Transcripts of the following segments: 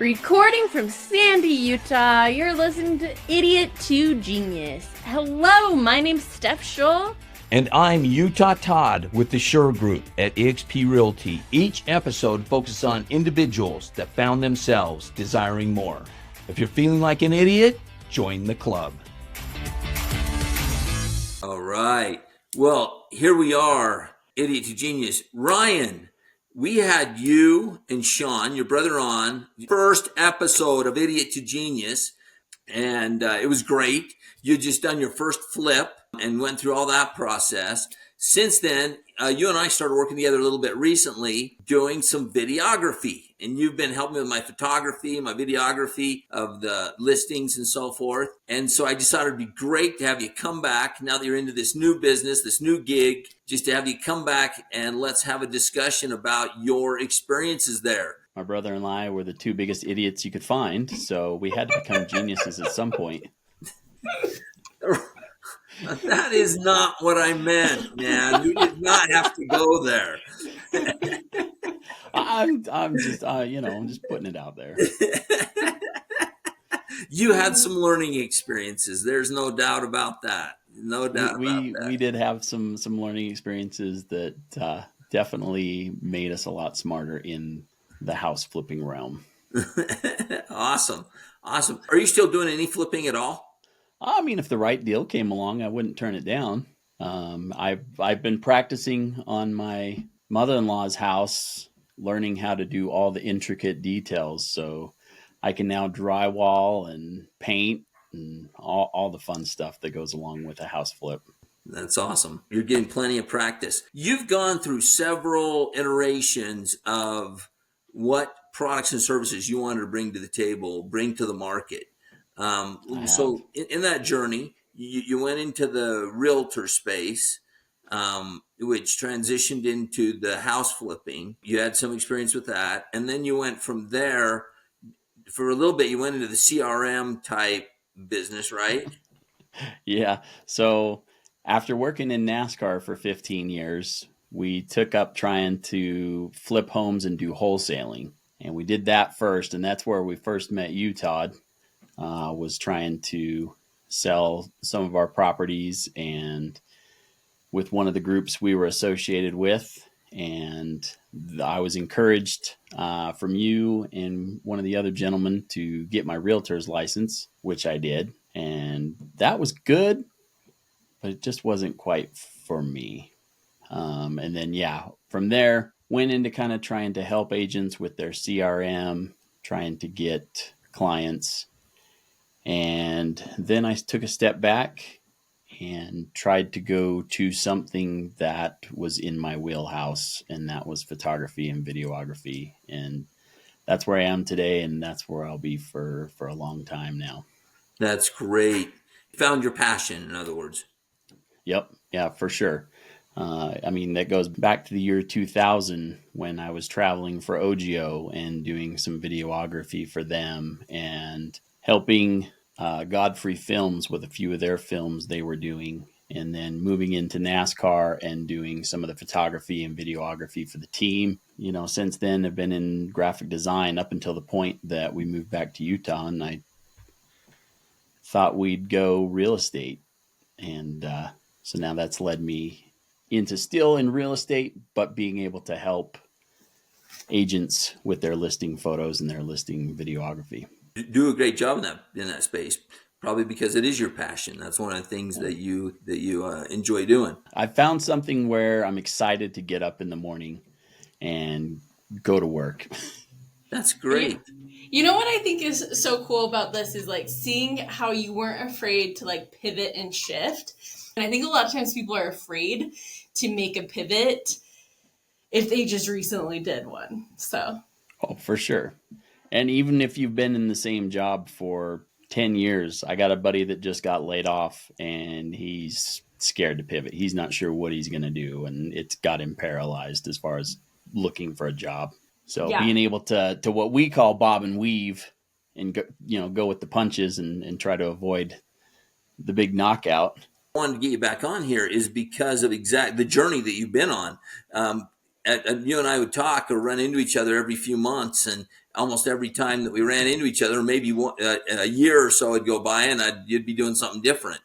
Recording from Sandy, Utah, you're listening to Idiot to Genius. Hello, my name's Steph Schull. And I'm Utah Todd with the Sure Group at eXp Realty. Each episode focuses on individuals that found themselves desiring more. If you're feeling like an idiot, join the club. All right. Well, here we are, Idiot to Genius. Ryan, we had you and Sean, your brother, on the first episode of Idiot to Genius, and it was great. You had just done your first flip and went through all that process. Since then, you and I started working together a little bit recently doing some videography. And you've been helping me with my photography, my videography of the listings and so forth. And so I decided it'd be great to have you come back now that you're into this new business, this new gig, just to have you come back and let's have a discussion about your experiences there. My brother and I were the two biggest idiots you could find, so we had to become geniuses at some point. That is not what I meant, man. You did not have to go there. I'm just, I'm just putting it out there. You had some learning experiences. There's no doubt about that. No doubt about that. We did have some learning experiences that definitely made us a lot smarter in the house flipping realm. Awesome. Are you still doing any flipping at all? I mean, if the right deal came along, I wouldn't turn it down. I've been practicing on my mother-in-law's house, learning how to do all the intricate details. So I can now drywall and paint and all the fun stuff that goes along with a house flip. That's awesome. You're getting plenty of practice. You've gone through several iterations of what products and services you wanted to bring to the table, bring to the market. So in that journey, you went into the realtor space, which transitioned into the house flipping. You had some experience with that. And then you went from there for a little bit, you went into the CRM type business, right? Yeah. So after working in NASCAR for 15 years, we took up trying to flip homes and do wholesaling. And we did that first. And that's where we first met you, Todd. Was trying to sell some of our properties and with one of the groups we were associated with. And I was encouraged from you and one of the other gentlemen to get my realtor's license, which I did. And that was good, but it just wasn't quite for me. And then, from there, went into kind of trying to help agents with their CRM, trying to get clients. And then I took a step back and tried to go to something that was in my wheelhouse, and that was photography and videography. And that's where I am today, and that's where I'll be for a long time now. That's great. You found your passion, in other words. Yep. Yeah, for sure. That goes back to the year 2000 when I was traveling for OGIO and doing some videography for them and helping Godfrey Films with a few of their films they were doing, and then moving into NASCAR and doing some of the photography and videography for the team. Since then I've been in graphic design up until the point that we moved back to Utah, and I thought we'd go real estate. And so now that's led me into still in real estate, but being able to help agents with their listing photos and their listing videography. You do a great job in that space, probably because it is your passion. That's one of the things that you enjoy doing. I found something where I'm excited to get up in the morning and go to work. That's great. You know what I think is so cool about this is like seeing how you weren't afraid to like pivot and shift. And I think a lot of times people are afraid to make a pivot if they just recently did one. So. Oh, for sure. And even if you've been in the same job for 10 years, I got a buddy that just got laid off and he's scared to pivot. He's not sure what he's going to do. And it's got him paralyzed as far as looking for a job. So being able to what we call bob and weave and go with the punches and try to avoid the big knockout. I wanted to get you back on here is because of the journey that you've been on. you and I would talk or run into each other every few months, and almost every time that we ran into each other, maybe a year or so would go by, and you'd be doing something different.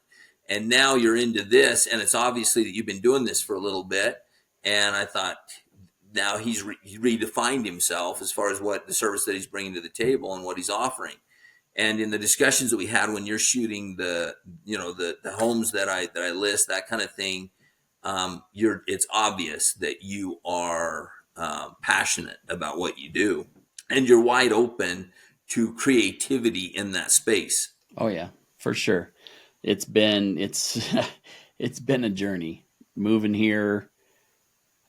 And now you're into this, and it's obviously that you've been doing this for a little bit. And I thought, now he redefined himself as far as what the service that he's bringing to the table and what he's offering. And in the discussions that we had when you're shooting the homes that I list, that kind of thing, it's obvious that you are passionate about what you do, and you're wide open to creativity in that space. Oh yeah, for sure. It's been a journey moving here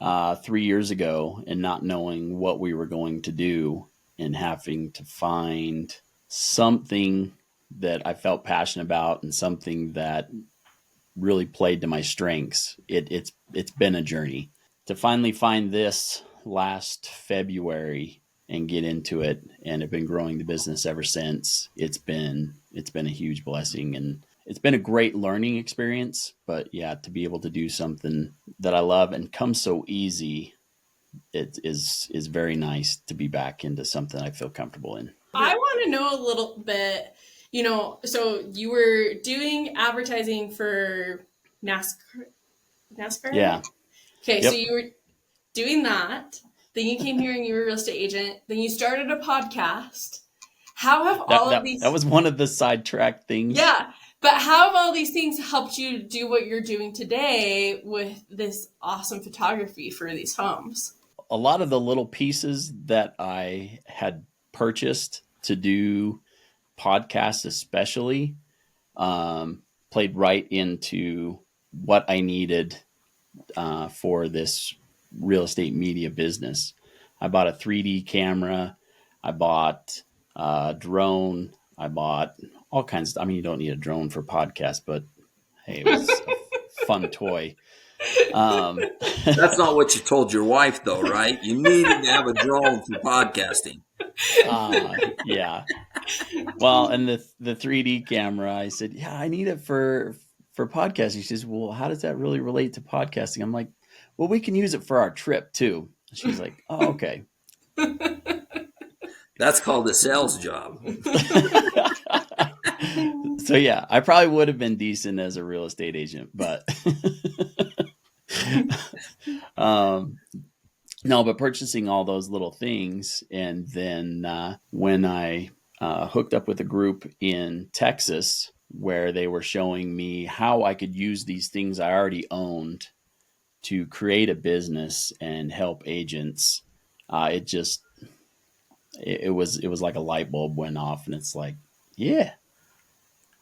3 years ago and not knowing what we were going to do and having to find something that I felt passionate about and something that really played to my strengths. It's been a journey to finally find this last February and get into it, and have been growing the business ever since. It's been a huge blessing, and it's been a great learning experience. But yeah, to be able to do something that I love and comes so easy, it is very nice to be back into something I feel comfortable in. I want to know a little bit, so you were doing advertising for NASCAR? Yeah. Okay, Yep. So you were doing that. Then you came here and you were a real estate agent. Then you started a podcast. How have all of these... That was one of the sidetrack things. Yeah, but how have all these things helped you do what you're doing today with this awesome photography for these homes? A lot of the little pieces that I had purchased to do podcasts especially played right into what I needed for this real estate media business. I bought a 3D camera. I bought a drone. I bought all kinds. You don't need a drone for podcasts, but hey, it was a fun toy. That's not what you told your wife, though, right? You needed to have a drone for podcasting. Yeah. Well, and the 3D camera, I said, yeah, I need it for podcasting. She says, well, how does that really relate to podcasting? I'm like, well, we can use it for our trip too. She's like, oh, okay. That's called a sales job. So yeah, I probably would have been decent as a real estate agent, but no, but purchasing all those little things. And then when I hooked up with a group in Texas where they were showing me how I could use these things I already owned to create a business and help agents, it was like a light bulb went off, and it's like, yeah.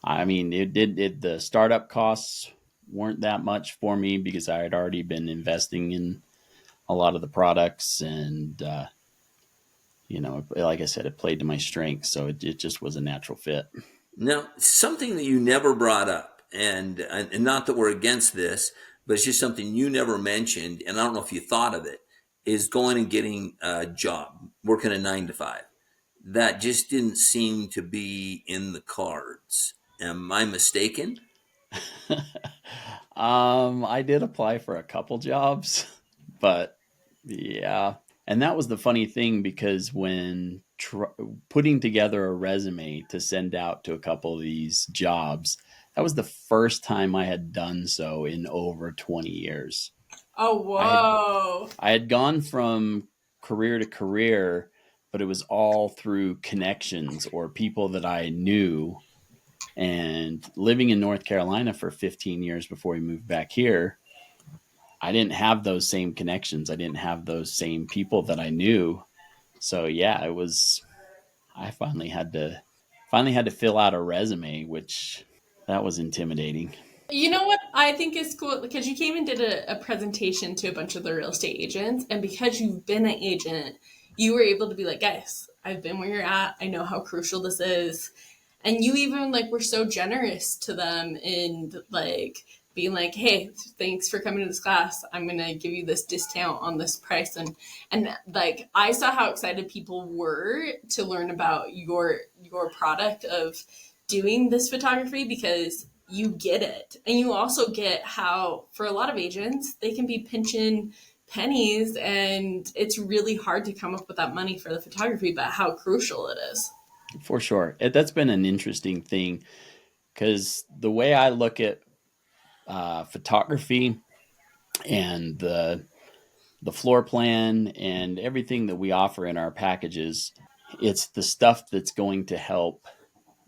The startup costs weren't that much for me because I had already been investing in a lot of the products, and like I said, it played to my strengths, so it just was a natural fit. Now, something that you never brought up, and not that we're against this, but it's just something you never mentioned, and I don't know if you thought of it, is going and getting a job, working a 9 to 5. That just didn't seem to be in the cards. Am I mistaken? I did apply for a couple jobs, but yeah. And that was the funny thing, because when putting together a resume to send out to a couple of these jobs, that was the first time I had done so in over 20 years. Oh, whoa. I had gone from career to career, but it was all through connections or people that I knew. And living in North Carolina for 15 years before we moved back here, I didn't have those same connections. I didn't have those same people that I knew. So yeah, I finally had to fill out a resume, which that was intimidating. You know what I think is cool? Because you came and did a presentation to a bunch of the real estate agents, and because you've been an agent, you were able to be like, guys, I've been where you're at. I know how crucial this is. And you even were so generous to them in being like, hey, thanks for coming to this class. I'm going to give you this discount on this price. And I saw how excited people were to learn about your product of doing this photography, because you get it. And you also get how, for a lot of agents, they can be pinching pennies, and it's really hard to come up with that money for the photography, but how crucial it is. For sure. That's been an interesting thing because the way I look at photography and the floor plan and everything that we offer in our packages, it's the stuff that's going to help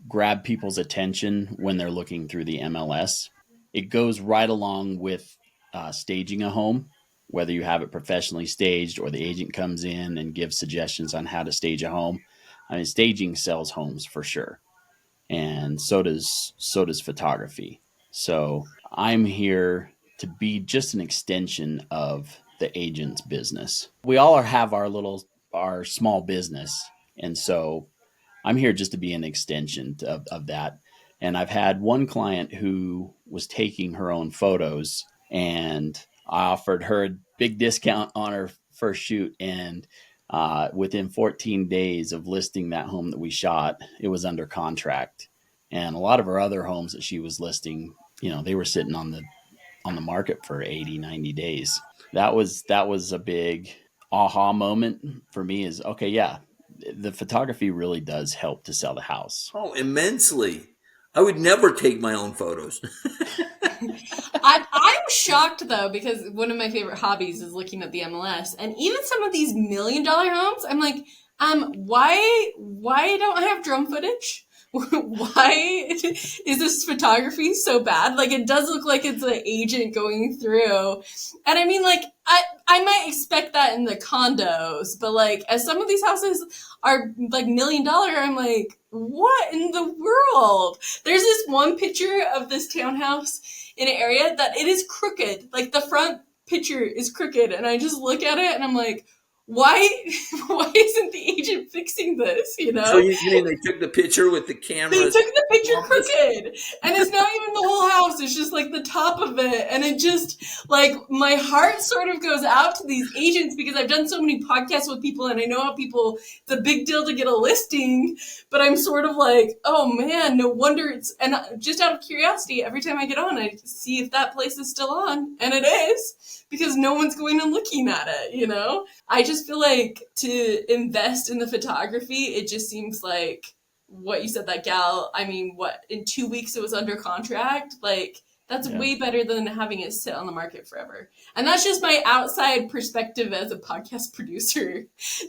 grab people's attention when they're looking through the MLS. It goes right along with staging a home, whether you have it professionally staged or the agent comes in and gives suggestions on how to stage a home. I mean, staging sells homes for sure, and so does photography. So I'm here to be just an extension of the agent's business. We all have our small business, and so I'm here just to be an extension of that. And I've had one client who was taking her own photos, and I offered her a big discount on her first shoot. And within 14 days of listing that home that we shot, it was under contract. And a lot of her other homes that she was listing, they were sitting on the market for 80, 90 days. That was a big aha moment for me is, okay, yeah, the photography really does help to sell the house. Oh, immensely. I would never take my own photos. I'm shocked though, because one of my favorite hobbies is looking at the MLS, and even some of these $1 million homes, I'm like, why don't I have drone footage? Why is this photography so bad? Like, it does look like it's an agent going through. And I mean, like, I might expect that in the condos, but like, as some of these houses are like $1 million, I'm like, what in the world? There's this one picture of this townhouse in an area that it is crooked. Like, the front picture is crooked, and I just look at it and I'm like, why isn't the agent fixing this, So you mean they took the picture with the camera? They took the picture crooked, and it's not even the whole house, it's just like the top of it, and it just, like, my heart sort of goes out to these agents, because I've done so many podcasts with people, and I know how it's a big deal to get a listing, but I'm sort of like, oh man, no wonder and just out of curiosity, every time I get on, I see if that place is still on, and it is, because no one's going and looking at it, I just feel like to invest in the photography, it just seems like what you said, that gal, I mean, in 2 weeks it was under contract? Like, that's way better than having it sit on the market forever. And that's just my outside perspective as a podcast producer.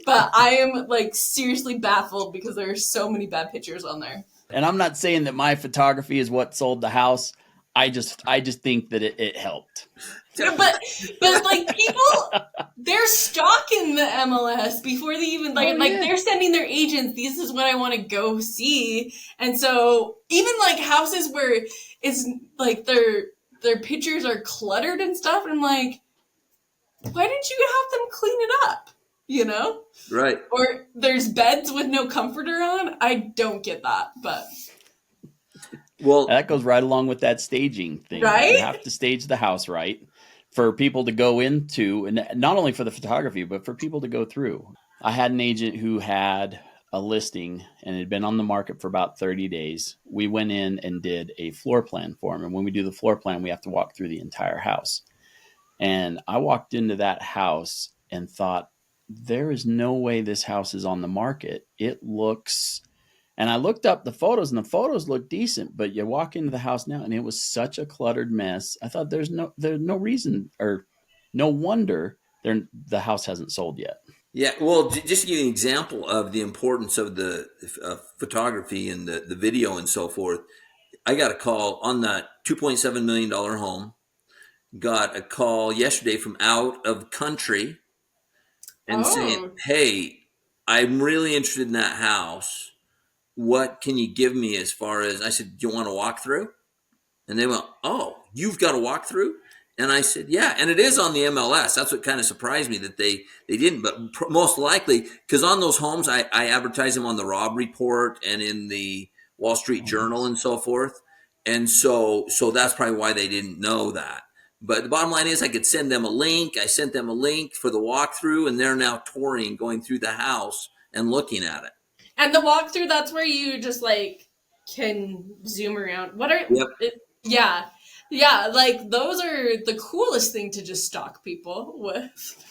But I am, like, seriously baffled because there are so many bad pictures on there. And I'm not saying that my photography is what sold the house. I just think that it helped. But like, people, they're stalking the MLS before they even they're sending their agents, this is what I want to go see. And so even like houses where it's like their pictures are cluttered and stuff, and I'm like, why didn't you have them clean it up? Right. Or there's beds with no comforter on. I don't get that, but well, that goes right along with that staging thing. Right? You have to stage the house right for people to go into, and not only for the photography, but for people to go through. I had an agent who had a listing and it had been on the market for about 30 days. We went in and did a floor plan for him. And when we do the floor plan, we have to walk through the entire house. And I walked into that house and thought, there is no way this house is on the market. It looks... And I looked up the photos, and the photos look decent, but you walk into the house now, and it was such a cluttered mess. I thought there's no reason or no wonder the house hasn't sold yet. Yeah, well, just to give you an example of the importance of the photography and the video and so forth, I got a call on that $2.7 million home. Got a call yesterday from out of country and saying, hey, I'm really interested in that house. What can you give me as far as, I said, do you want to walk through? And they went, oh, you've got a walkthrough? And I said, yeah. And it is on the MLS. That's what kind of surprised me that they didn't. But most likely, because on those homes, I advertise them on the Robb Report and in the Wall Street Journal and so forth. And so that's probably why they didn't know that. But the bottom line is I could send them a link. I sent them a link for the walkthrough, and they're now touring, going through the house and looking at it. And the walkthrough, that's where you just like can zoom around. Yeah. Yeah, like those are the coolest thing to just stalk people with.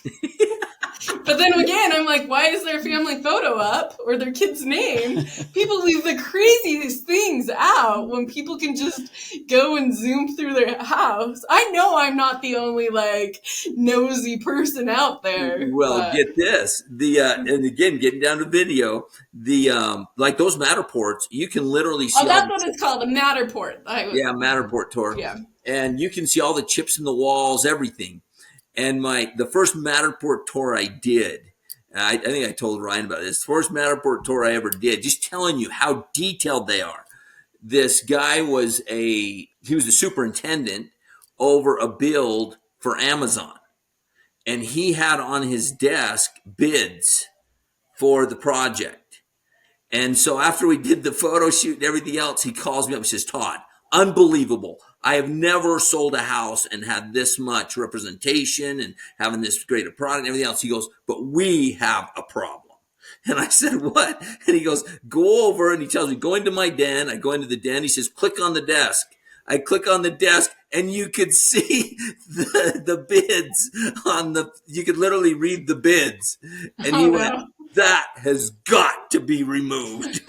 But then again, I'm like, why is their family photo up or their kid's name? People leave the craziest things out when people can just go and zoom through their house. I know I'm not the only like nosy person out there, Well, but get this. And again, getting down to video, like those Matterports, you can literally see oh, that's what it's called, a Matterport. Matterport tour. Yeah. And you can see all the chips in the walls, everything. And the first Matterport tour I did, I think I told Ryan about this. The first Matterport tour I ever did, just telling you how detailed they are. This guy was the superintendent over a build for Amazon. And he had on his desk bids for the project. And so after we did the photo shoot and everything else, he calls me up and says, Todd, unbelievable. I have never sold a house and had this much representation and having this great a product and everything else. He goes, but we have a problem. And I said, what? And he goes, go over, and he tells me, go into my den. I go into the den. He says, click on the desk. I click on the desk, and you could see the bids you could literally read the bids. And he went, that has got to be removed.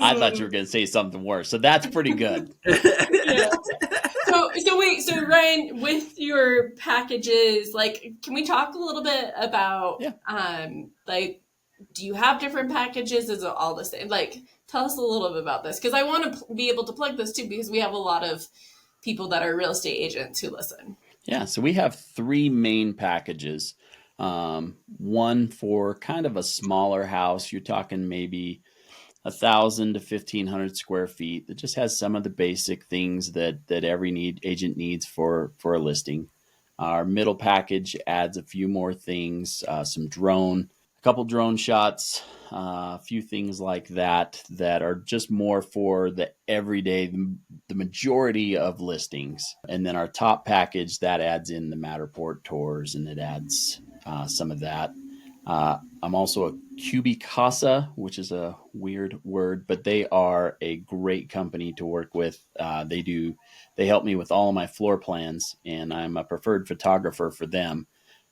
I thought you were going to say something worse. So that's pretty good. Yeah. So wait, so Ryan, with your packages, like, can we talk a little bit about, like, do you have different packages? Is it all the same? Like, tell us a little bit about this, because I want to be able to plug this too, because we have a lot of people that are real estate agents who listen. Yeah, so we have 3 main packages. One for kind of a smaller house. You're talking maybe 1,000 to 1,500 square feet that just has some of the basic things that every agent needs for a listing. Our middle package adds a few more things, a couple drone shots, a few things like that are just more for the everyday, the majority of listings. And then our top package, that adds in the Matterport tours, and it adds some of that. I'm also a Cubicasa, which is a weird word, but they are a great company to work with. They help me with all of my floor plans, and I'm a preferred photographer for them.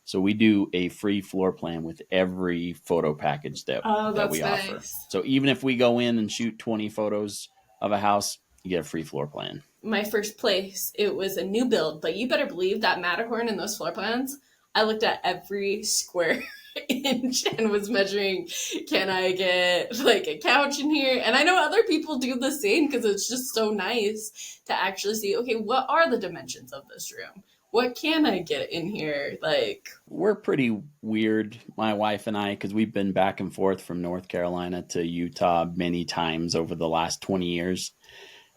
So we do a free floor plan with every photo package that we offer. So even if we go in and shoot 20 photos of a house, you get a free floor plan. My first place, it was a new build, but you better believe that Matterhorn and those floor plans, I looked at every square inch and was measuring, can I get like a couch in here? And I know other people do the same, because it's just so nice to actually see, okay, what are the dimensions of this room? What can I get in here? Like, we're pretty weird, my wife and I, because we've been back and forth from North Carolina to Utah many times over the last 20 years.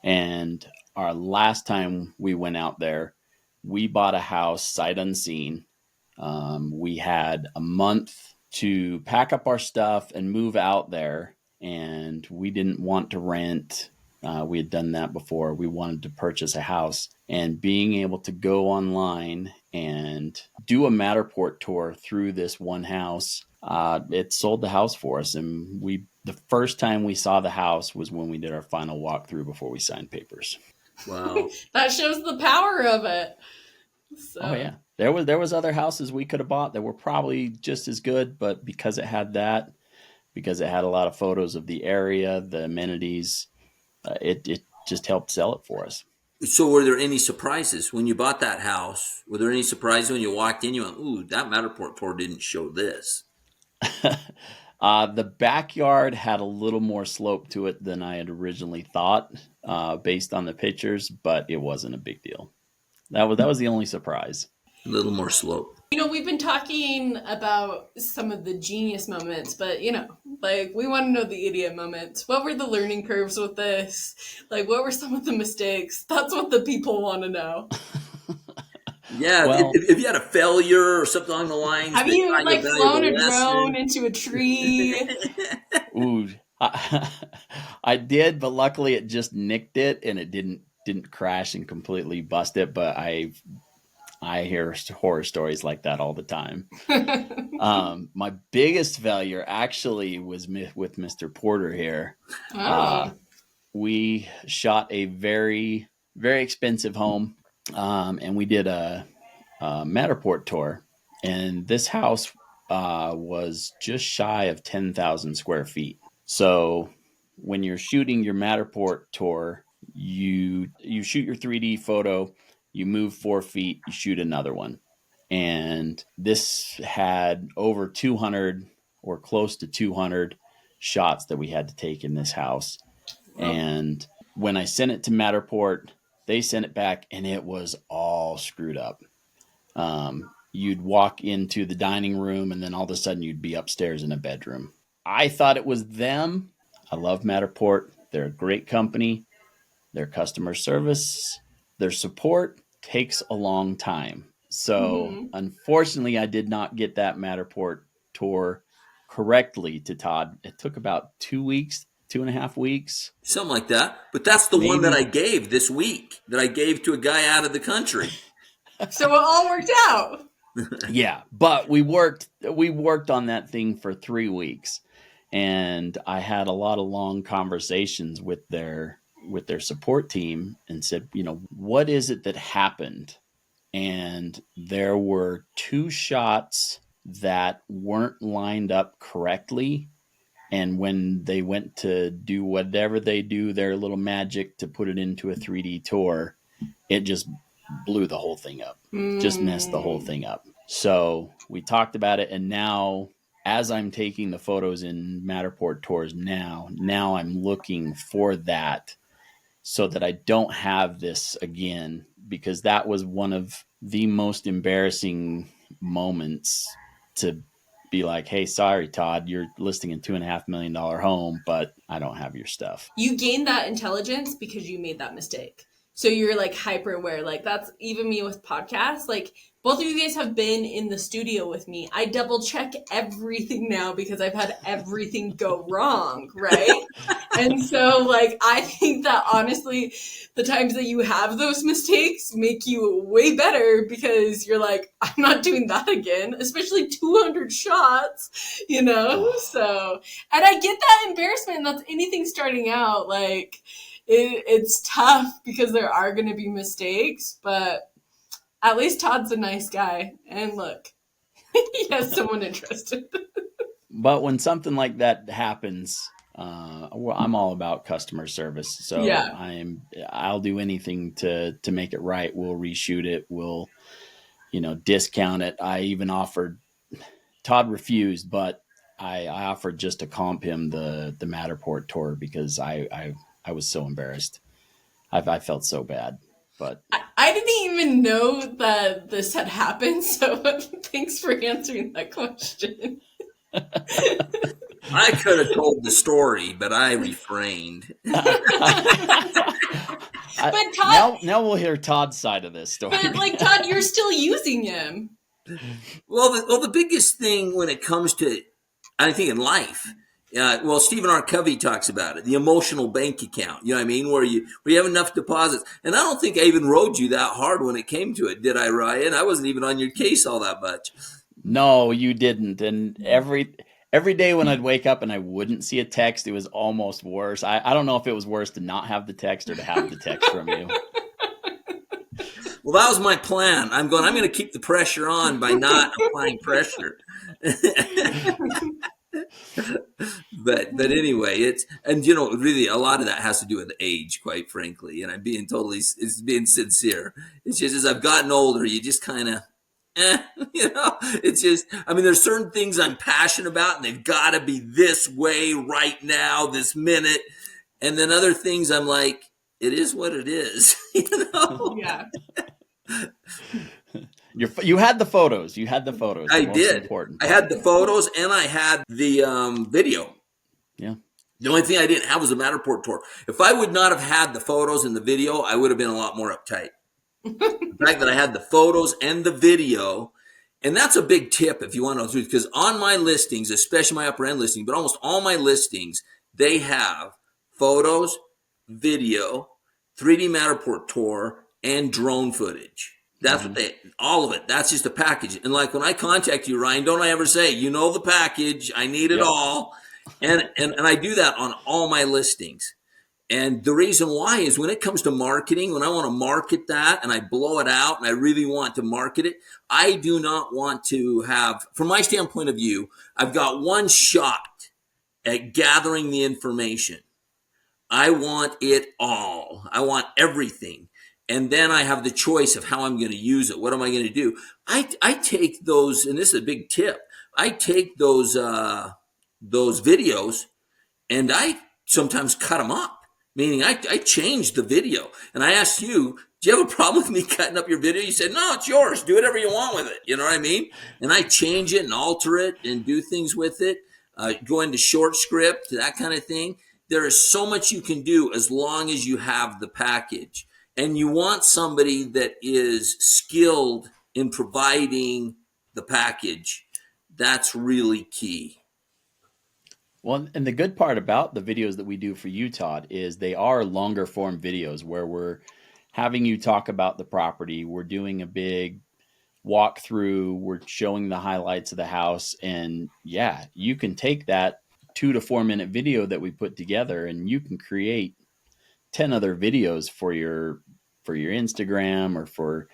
And our last time we went out there, we bought a house sight unseen. We had a month to pack up our stuff and move out there, and we didn't want to rent. We had done that before. We wanted to purchase a house, and being able to go online and do a Matterport tour through this one house, it sold the house for us. And the first time we saw the house was when we did our final walkthrough before we signed papers. Wow. That shows the power of it. So. Oh yeah. There was other houses we could have bought that were probably just as good, but because it had a lot of photos of the area, the amenities, it just helped sell it for us. So were there any surprises when you bought that house? Were there any surprises when you walked in? You went, ooh, that Matterport tour didn't show this. The backyard had a little more slope to it than I had originally thought, based on the pictures, but it wasn't a big deal. That was the only surprise. A little more slope. You know, we've been talking about some of the genius moments, but, you know, like, we want to know the idiot moments. What were the learning curves with this? Like, what were some of the mistakes? That's what the people want to know. Yeah, well, if you had a failure or something along the lines. Have you, like, flown a drone into a tree? Ooh, I did, but luckily it just nicked it, and it didn't crash and completely bust it, but I hear horror stories like that all the time. My biggest failure actually was with Mr. Porter here. Oh. we shot a very, very expensive home, and we did a Matterport tour. And this house was just shy of 10,000 square feet. So when you're shooting your Matterport tour, you shoot your 3D photo, you move 4 feet, you shoot another one. And this had over 200 or close to 200 shots that we had to take in this house. And when I sent it to Matterport, they sent it back and it was all screwed up. You'd walk into the dining room and then all of a sudden you'd be upstairs in a bedroom. I thought it was them. I love Matterport. They're a great company. Their customer service, their support takes a long time. So unfortunately, I did not get that Matterport tour correctly to Todd. It took about 2 weeks, 2.5 weeks. Something like that. But that's the one that I gave this week, that I gave to a guy out of the country. So it all worked out. Yeah, but we worked on that thing for 3 weeks, and I had a lot of long conversations with their support team and said, what is it that happened? And there were 2 shots that weren't lined up correctly. And when they went to do whatever they do, their little magic to put it into a 3D tour, it just blew the whole thing up, just messed the whole thing up. So we talked about it. And now as I'm taking the photos in Matterport tours now I'm looking for that so that I don't have this again, because that was one of the most embarrassing moments to be like, hey, sorry, Todd, you're listing a $2.5 million home, but I don't have your stuff. You gained that intelligence because you made that mistake. So you're like hyper aware. Like that's even me with podcasts. Like both of you guys have been in the studio with me. I double check everything now because I've had everything go wrong, right? And so like I think that honestly, the times that you have those mistakes make you way better because you're like, I'm not doing that again, especially 200 shots, So, and I get that embarrassment. That's anything starting out. Like it's tough because there are going to be mistakes, but at least Todd's a nice guy. And look, he has someone interested. But when something like that happens, I'm all about customer service. So yeah. I'll do anything to make it right. We'll reshoot it. We'll, discount it. I even offered, Todd refused, but I offered just to comp him the Matterport tour because I was so embarrassed. I felt so bad, but I didn't even know that this had happened. So thanks for answering that question. I could have told the story, but I refrained. But Todd, now we'll hear Todd's side of this story. But like Todd, you're still using him. Well, the biggest thing when it comes to, I think in life, Stephen R. Covey talks about it, the emotional bank account. You know what I mean? Where you have enough deposits. And I don't think I even rode you that hard when it came to it, did I, Ryan? I wasn't even on your case all that much. No, you didn't. And every day when I'd wake up and I wouldn't see a text, it was almost worse. I don't know if it was worse to not have the text or to have the text from you. Well, that was my plan. I'm going to keep the pressure on by not applying pressure. But anyway, really a lot of that has to do with age, quite frankly. And I'm being sincere. It's just as I've gotten older, you just kind of, it's just, there's certain things I'm passionate about and they've got to be this way right now, this minute. And then other things I'm like, it is what it is, Yeah. You had the photos. I did. Important. I had the photos and I had the video. Yeah. The only thing I didn't have was a Matterport tour. If I would not have had the photos and the video, I would have been a lot more uptight. The fact that I had the photos and the video, and that's a big tip if you want to know the truth, because on my listings, especially my upper end listing, but almost all my listings, they have photos, video, 3D Matterport tour, and drone footage. That's what all of it. That's just a package. And like when I contact you, Ryan, don't I ever say, the package, I need it all. And I do that on all my listings. And the reason why is when it comes to marketing, when I want to market that and I blow it out and I really want to market it, I do not want to have, from my standpoint of view, I've got one shot at gathering the information. I want it all. I want everything. And then I have the choice of how I'm going to use it. What am I going to do? I take those, and this is a big tip. I take those videos and I sometimes cut them up. Meaning I changed the video. And I asked you, do you have a problem with me cutting up your video? You said, no, it's yours. Do whatever you want with it. You know what I mean? And I change it and alter it and do things with it. Go into short script, that kind of thing. There is so much you can do as long as you have the package. And you want somebody that is skilled in providing the package. That's really key. Well, and the good part about the videos that we do for you, Todd, is they are longer form videos where we're having you talk about the property. We're doing a big walkthrough. We're showing the highlights of the house. And yeah, you can take that 2 to 4 minute video that we put together and you can create 10 other videos for your Instagram or for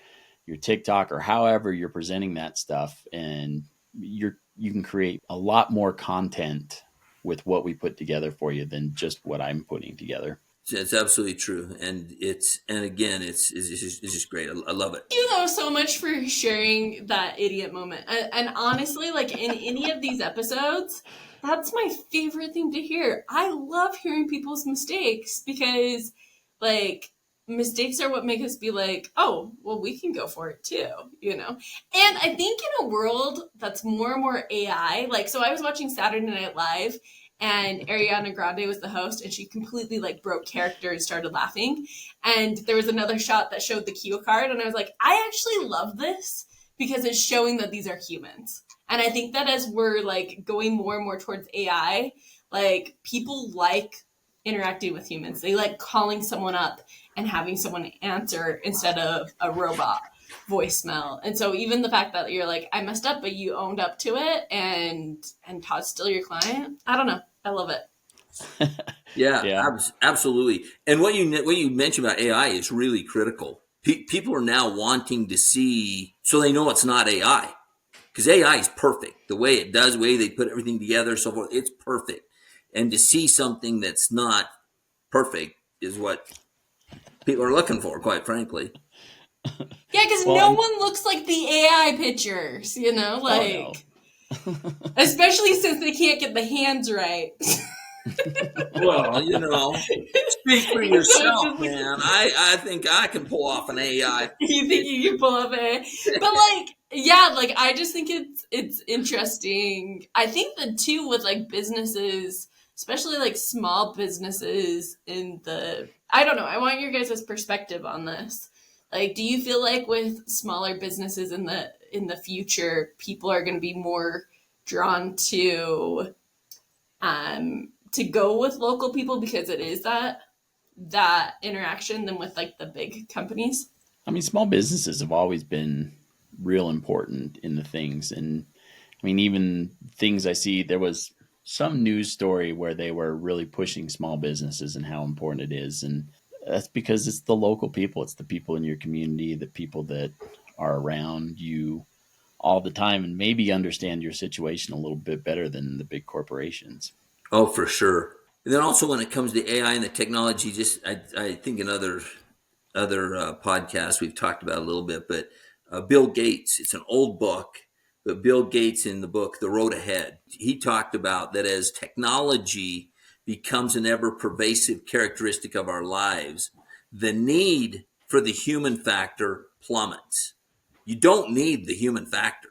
your TikTok or however you're presenting that stuff. And you can create a lot more content with what we put together for you than just what I'm putting together. It's absolutely true. And again, it's just great. I love it. Thank you though so much for sharing that idiot moment. And honestly, like in any of these episodes, that's my favorite thing to hear. I love hearing people's mistakes because like mistakes are what make us be like, oh, well, we can go for it too, you know? And I think in a world that's more and more AI, like, so I was watching Saturday Night Live and Ariana Grande was the host and she completely like broke character and started laughing. And there was another shot that showed the cue card. And I was like, I actually love this because it's showing that these are humans. And I think that as we're like going more and more towards AI, like people like interacting with humans. They like calling someone up and having someone answer instead of a robot voicemail. And so even the fact that you're like, I messed up, but you owned up to it and Todd's still your client. I don't know. I love it. Yeah. Absolutely. And what you mentioned about AI is really critical. People are now wanting to see, so they know it's not AI, because AI is perfect. The way it does, the way they put everything together, so forth, it's perfect. And to see something that's not perfect is what people are looking for, quite frankly. Yeah, because no one looks like the AI pictures, you know, like, especially since they can't get the hands right. Well, you know, speak for yourself, man. I think I can pull off an AI. You think you can pull off AI? But like, yeah, like I just think it's interesting. I think the too with like businesses, especially like small businesses I don't know, I want your guys' perspective on this. Like, do you feel like with smaller businesses in the future, people are going to be more drawn to go with local people because it is that interaction than with like the big companies? I mean, small businesses have always been real important in the things. And I mean, even things I see, there was some news story where they were really pushing small businesses and how important it is. And that's because it's the local people. It's the people in your community, the people that are around you all the time and maybe understand your situation a little bit better than the big corporations. Oh, for sure. And then also when it comes to AI and the technology, just I think in other podcasts we've talked about a little bit, but Bill Gates, it's an old book, but Bill Gates in the book, The Road Ahead, he talked about that as technology becomes an ever pervasive characteristic of our lives, the need for the human factor plummets. You don't need the human factor,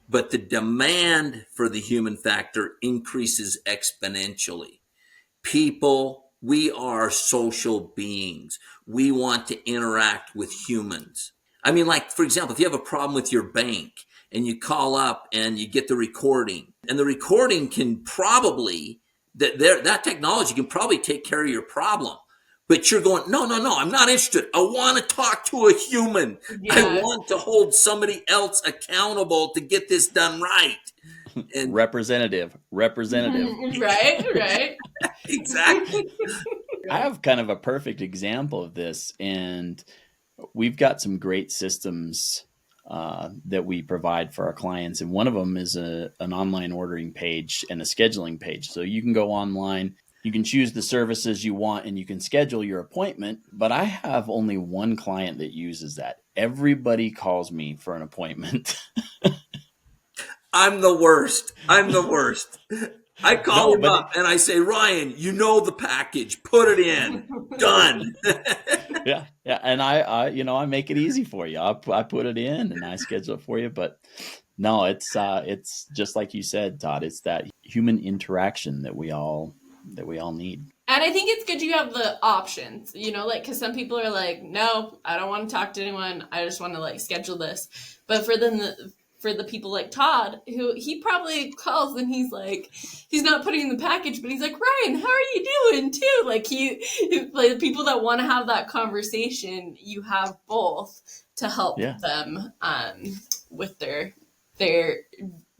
but the demand for the human factor increases exponentially. People, we are social beings. We want to interact with humans. I mean, like, for example, if you have a problem with your bank and you call up and you get the recording, and the recording can probably, that technology can probably take care of your problem. But you're going, no, I'm not interested. I want to talk to a human. Yeah. I want to hold somebody else accountable to get this done right. And representative. Right. Exactly. I have kind of a perfect example of this, and we've got some great systems that we provide for our clients. And one of them is an online ordering page and a scheduling page. So you can go online, you can choose the services you want, and you can schedule your appointment. But I have only one client that uses that. Everybody calls me for an appointment. I'm the worst. I call him but up and I say, Ryan, you know the package. Put it in. Done. yeah. And I make it easy for you. I put it in and I schedule it for you. But no, it's just like you said, Todd. It's that human interaction that we all need. And I think it's good you have the options, because some people are like, no, I don't want to talk to anyone. I just want to schedule this. But for the people like Todd, who he probably calls and he's like, he's not putting in the package, but he's like, Ryan, how are you doing too? Like the people that want to have that conversation, you have both to help them with their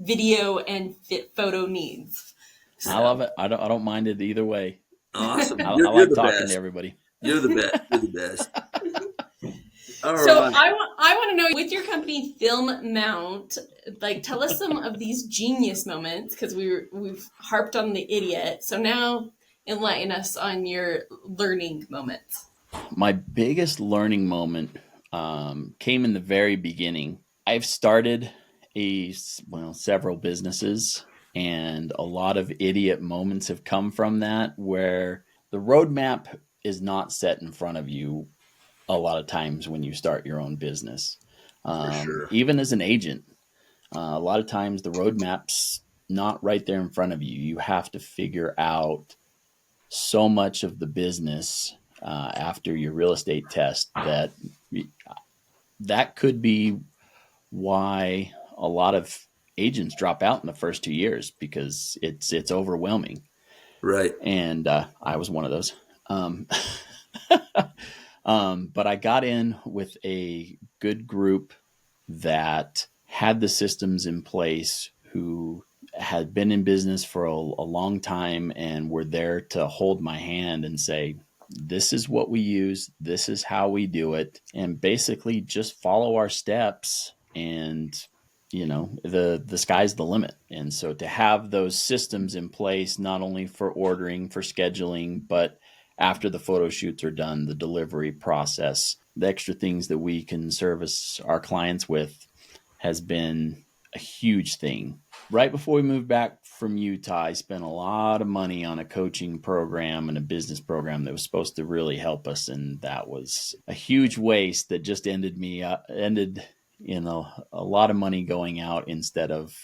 video and photo needs. So. I love it. I don't mind it either way. Awesome. I like talking to everybody. You're the best. All so right. I want to know, with your company Film Mount, tell us some of these genius moments, because we've harped on the idiot. So now enlighten us on your learning moments. My biggest learning moment came in the very beginning. I've started several businesses, and a lot of idiot moments have come from that, where the roadmap is not set in front of you a lot of times when you start your own business. Sure. Even as an agent, a lot of times the roadmap's not right there in front of you. You have to figure out so much of the business after your real estate test that could be why a lot of agents drop out in the first 2 years, because it's overwhelming. Right. And I was one of those. But I got in with a good group that had the systems in place, who had been in business for a long time and were there to hold my hand and say, this is what we use, this is how we do it, and basically just follow our steps, and the sky's the limit. And so to have those systems in place, not only for ordering, for scheduling, but after the photo shoots are done, the delivery process, the extra things that we can service our clients with, has been a huge thing. Right before we moved back from Utah, I spent a lot of money on a coaching program and a business program that was supposed to really help us. And that was a huge waste that just ended in a lot of money going out instead of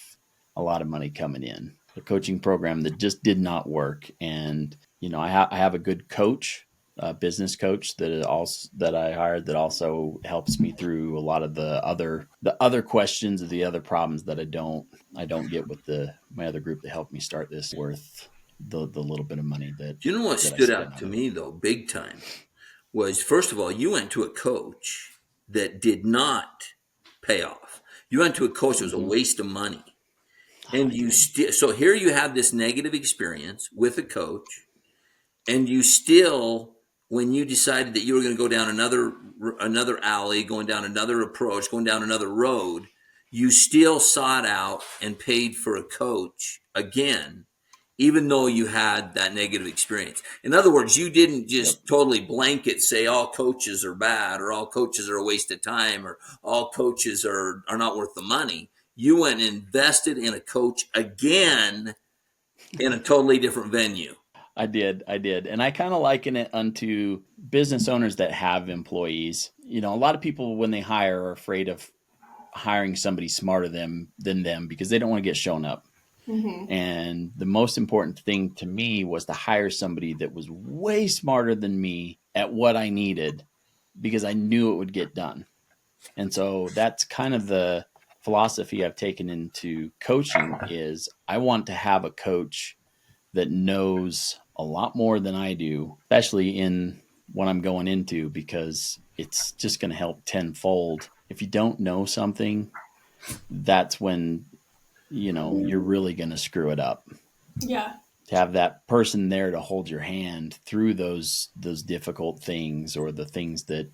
a lot of money coming in. A coaching program that just did not work. And I have a good coach, a business coach that I hired, that also helps me through a lot of the other questions of the other problems that I don't get with my other group that helped me start this, worth the little bit of money that. Do you know what stood out to me though, big time, was, first of all, you went to a coach that did not pay off. You went to a coach that was a waste of money. And so here you have this negative experience with a coach, and you still, when you decided that you were going to go down another alley, going down another approach, going down another road, you still sought out and paid for a coach again, even though you had that negative experience. In other words, you didn't just totally blanket say all coaches are bad, or all coaches are a waste of time, or all coaches are not worth the money. You went and invested in a coach again in a totally different venue. I did. And I kind of liken it unto business owners that have employees. A lot of people, when they hire, are afraid of hiring somebody smarter than them, because they don't want to get shown up. Mm-hmm. And the most important thing to me was to hire somebody that was way smarter than me at what I needed, because I knew it would get done. And so that's kind of the philosophy I've taken into coaching, is I want to have a coach that knows a lot more than I do, especially in what I'm going into, because it's just going to help tenfold. If you don't know something, that's when, you're really going to screw it up. Yeah. to have that person there to hold your hand through those difficult things or the things that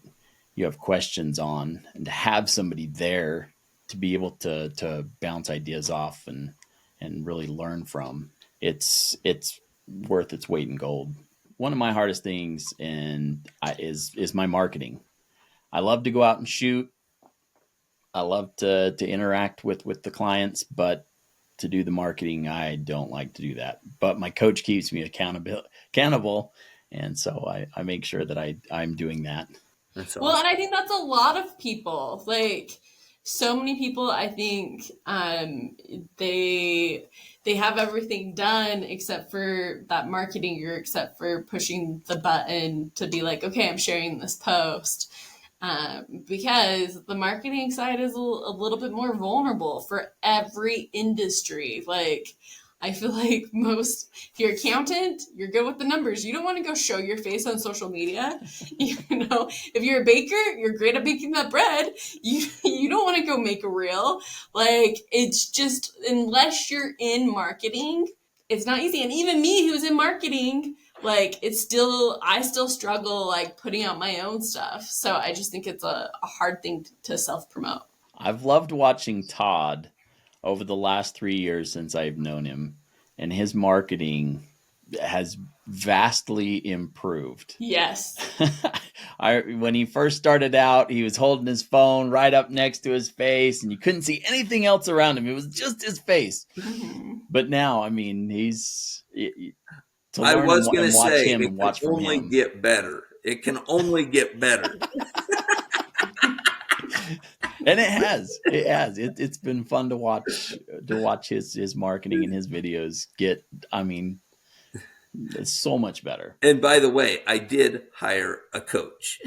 you have questions on, and to have somebody there to be able to bounce ideas off and really learn from. It's worth its weight in gold. One of my hardest things is my marketing. I love to go out and shoot. I love to interact with the clients, but to do the marketing, I don't like to do that. But my coach keeps me accountable, and so I make sure that I'm doing that. That's awesome. Well, and I think that's a lot of people. Like, so many people, I think, they have everything done except for that marketing, or except for pushing the button to be like, okay, I'm sharing this post. Because the marketing side is a little bit more vulnerable for every industry. Like, I feel like if you're an accountant, you're good with the numbers. You don't want to go show your face on social media. If you're a baker, you're great at baking that bread. You don't want to go make a reel. Like, it's just, unless you're in marketing, it's not easy. And even me, who's in marketing, like, I still struggle, like, putting out my own stuff. So I just think it's a hard thing to self-promote. I've loved watching Todd over the last 3 years since I've known him, and his marketing has vastly improved. Yes. When he first started out, he was holding his phone right up next to his face, and you couldn't see anything else around him. It was just his face. Mm-hmm. But now, I mean, I was going to say, it can only get better. It can only get better. And it has. It's been fun to watch his marketing and his videos get, I mean, it's so much better. And by the way, I did hire a coach.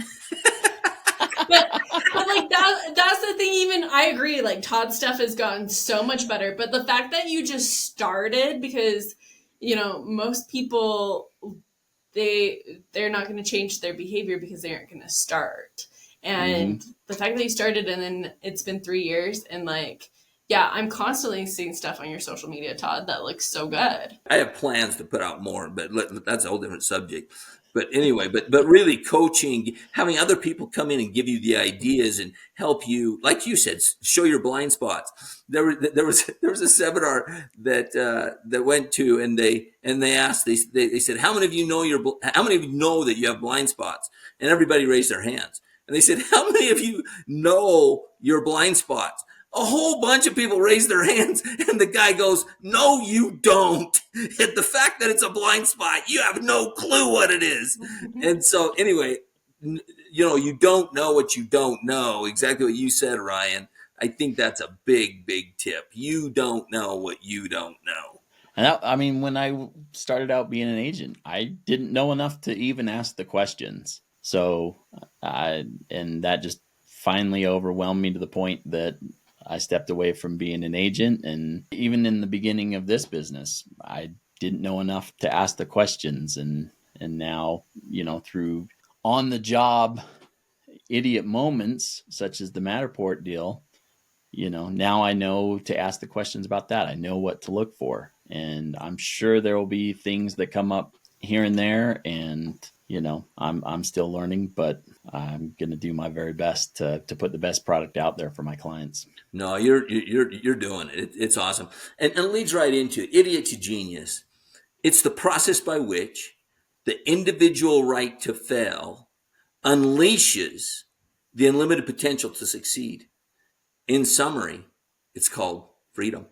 but like that's the thing. Even I agree, like, Todd's stuff has gotten so much better. But the fact that you just started, because, most people, they're not going to change their behavior because they aren't going to start. And the fact that you started, and then it's been 3 years, and, like, yeah, I'm constantly seeing stuff on your social media, Todd, that looks so good. I have plans to put out more, but that's a whole different subject. But anyway, but really coaching, having other people come in and give you the ideas and help you, like you said, show your blind spots. There was a seminar that went to, and they asked, they said, how many of you know that you have blind spots? And everybody raised their hands. And they said, how many of you know your blind spots? A whole bunch of people raised their hands, and the guy goes, no, you don't. The fact that it's a blind spot, you have no clue what it is. And so anyway, you don't know what you don't know. Exactly what you said, Ryan. I think that's a big, big tip. You don't know what you don't know. And when I started out being an agent, I didn't know enough to even ask the questions. So, and that just finally overwhelmed me to the point that I stepped away from being an agent. And even in the beginning of this business, I didn't know enough to ask the questions. And now, through on the job idiot moments, such as the Matterport deal, now I know to ask the questions about that. I know what to look for. And I'm sure there will be things that come up here and there, and I'm still learning, but I'm going to do my very best to put the best product out there for my clients. No, you're doing it. It's awesome. And it leads right into Idiot to Genius. It's the process by which the individual right to fail unleashes the unlimited potential to succeed. In summary, it's called freedom.